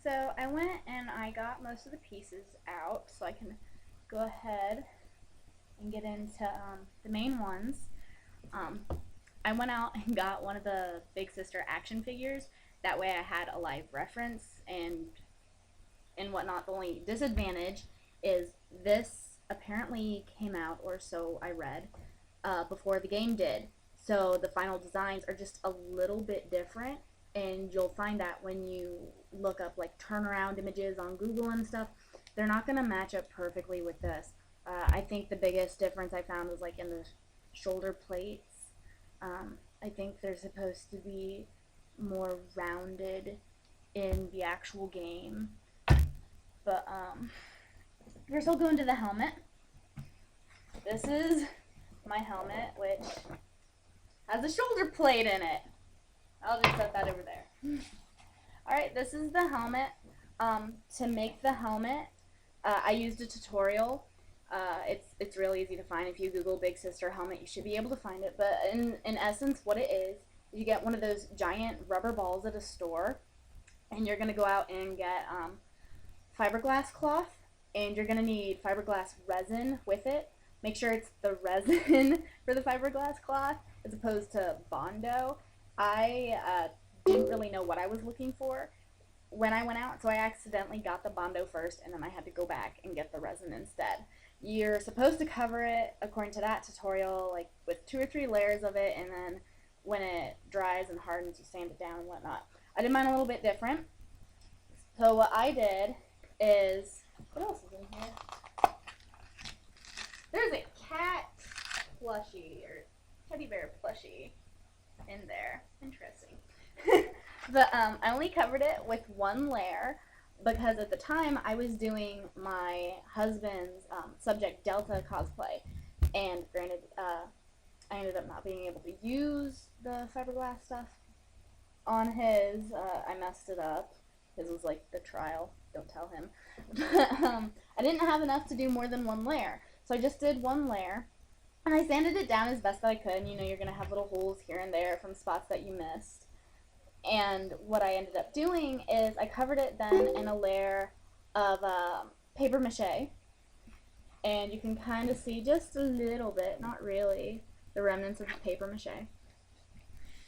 So I went and I got most of the pieces out, so I can go ahead and get into the main ones. Um, I went out and got one of the Big Sister action figures. That way I had a live reference and whatnot. The only disadvantage is this apparently came out, or so I read, before the game did. So the final designs are just a little bit different, and you'll find that when you look up like turnaround images on Google and stuff, they're not going to match up perfectly with this. I think the biggest difference I found was like in the shoulder plates. I think they're supposed to be more rounded in the actual game. But first I'll go into the helmet. This is my helmet, which has a shoulder plate in it. I'll just set that over there. Alright, this is the helmet. To make the helmet, I used a tutorial. It's really easy to find. If you Google Big Sister helmet, you should be able to find it. But in essence, what it is, you get one of those giant rubber balls at a store, and you're going to go out and get fiberglass cloth, and you're going to need fiberglass resin with it. Make sure it's the resin for the fiberglass cloth as opposed to Bondo. I didn't really know what I was looking for when I went out, so I accidentally got the Bondo first, and then I had to go back and get the resin instead. You're supposed to cover it, according to that tutorial, like with 2 or 3 layers of it, and then when it dries and hardens, you sand it down and whatnot. I did mine a little bit different. So what I did is, what else is in here? There's a cat plushie, or teddy bear plushie in there. Interesting. But I only covered it with 1 layer because at the time I was doing my husband's Subject Delta cosplay, and granted, I ended up not being able to use the fiberglass stuff on his. I messed it up. His was like the trial. Don't tell him. But I didn't have enough to do more than 1 layer, so I just did 1 layer, and I sanded it down as best that I could. And, you know, you're gonna have little holes here and there from spots that you missed. And what I ended up doing is I covered it then in a layer of paper mache, and you can kind of see just a little bit, not really, the remnants of the paper mache.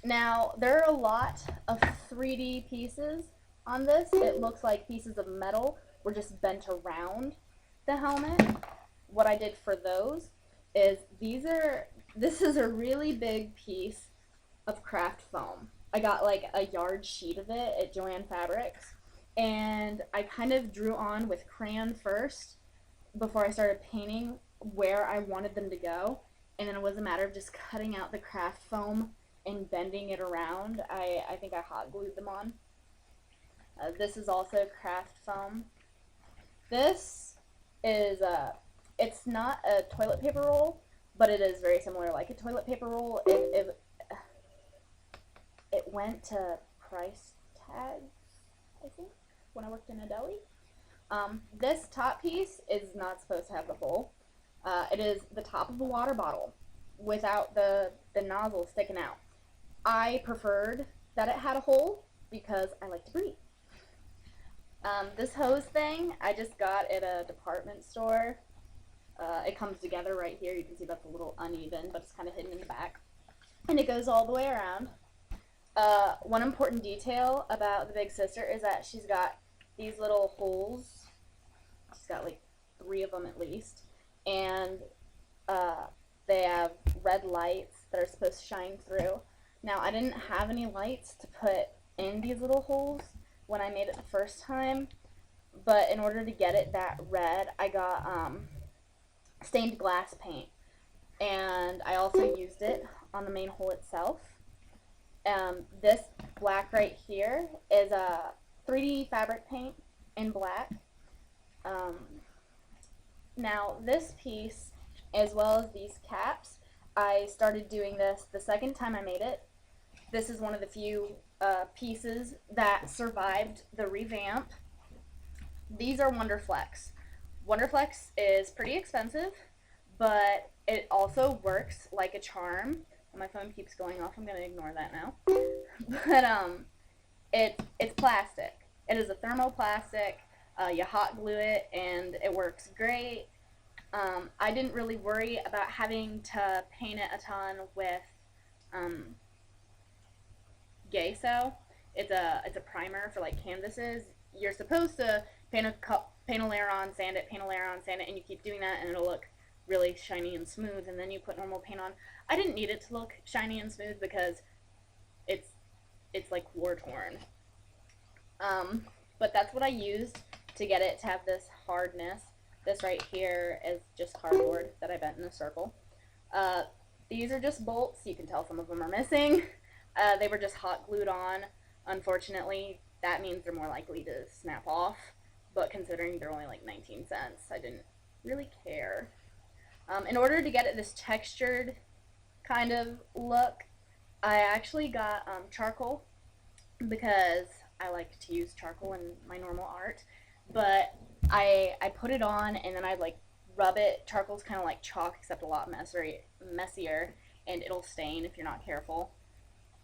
Now, there are a lot of 3D pieces on this. It looks like pieces of metal were just bent around the helmet. What I did for those is this is a really big piece of craft foam. I got like a yard sheet of it at Joann Fabrics, and I kind of drew on with crayon first before I started painting where I wanted them to go, and then it was a matter of just cutting out the craft foam and bending it around. I think I hot glued them on. This is also craft foam. This is it's not a toilet paper roll, but it is very similar like a toilet paper roll. It went to price tags, I think, when I worked in a deli. This top piece is not supposed to have the hole. It is the top of a water bottle without the nozzle sticking out. I preferred that it had a hole because I like to breathe. This hose thing, I just got at a department store. It comes together right here. You can see that's a little uneven, but it's kind of hidden in the back. And it goes all the way around. One important detail about the Big Sister is that she's got these little holes. She's got like 3 of them at least. And they have red lights that are supposed to shine through. Now, I didn't have any lights to put in these little holes when I made it the first time. But in order to get it that red, I got stained glass paint. And I also used it on the main hole itself. This black right here is a 3D fabric paint in black. Now this piece, as well as these caps, I started doing this the second time I made it. This is one of the few pieces that survived the revamp. These are Wonderflex. Wonderflex is pretty expensive, but it also works like a charm. My phone keeps going off. I'm going to ignore that now. But it's plastic. It is a thermoplastic. You hot glue it and it works great. I didn't really worry about having to paint it a ton with um, gesso. It's a primer for like canvases. You're supposed to paint a layer on, sand it, paint a layer on, sand it, and you keep doing that, and it'll look really shiny and smooth. And then you put normal paint on. I didn't need it to look shiny and smooth because it's it's like war torn. But that's what I used to get it to have this hardness. This right here is just cardboard that I bent in a circle. Uh, these are just bolts. You can tell some of them are missing. They were just hot glued on. Unfortunately, that means they're more likely to snap off. But considering they're only like 19 cents, I didn't really care. In order to get it this textured kind of look, I actually got charcoal because I like to use charcoal in my normal art. But I put it on and then I like rub it. Charcoal's kind of like chalk except a lot messier, and it'll stain if you're not careful.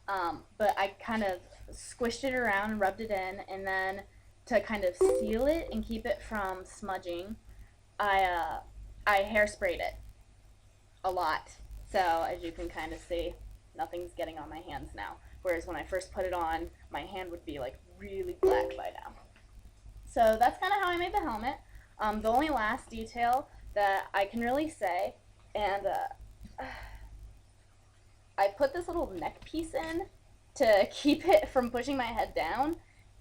But I kind of squished it around and rubbed it in, and then to kind of seal it and keep it from smudging, I hairsprayed it a lot. So as you can kind of see, nothing's getting on my hands now. Whereas when I first put it on, my hand would be like really black by now. So that's kind of how I made the helmet. The only last detail that I can really say, and I put this little neck piece in to keep it from pushing my head down.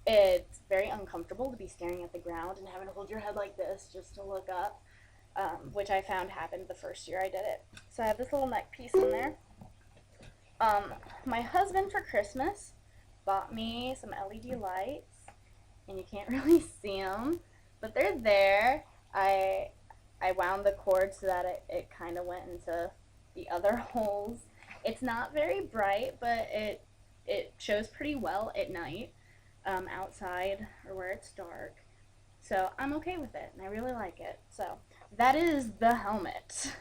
It's very uncomfortable to be staring at the ground and having to hold your head like this just to look up, which I found happened the first year I did it. So I have this little neck piece in there. My husband for Christmas bought me some LED lights, and you can't really see them, but they're there. I wound the cord so that it kind of went into the other holes. It's not very bright, but it shows pretty well at night, outside or where it's dark. So I'm okay with it, and I really like it. So that is the helmet.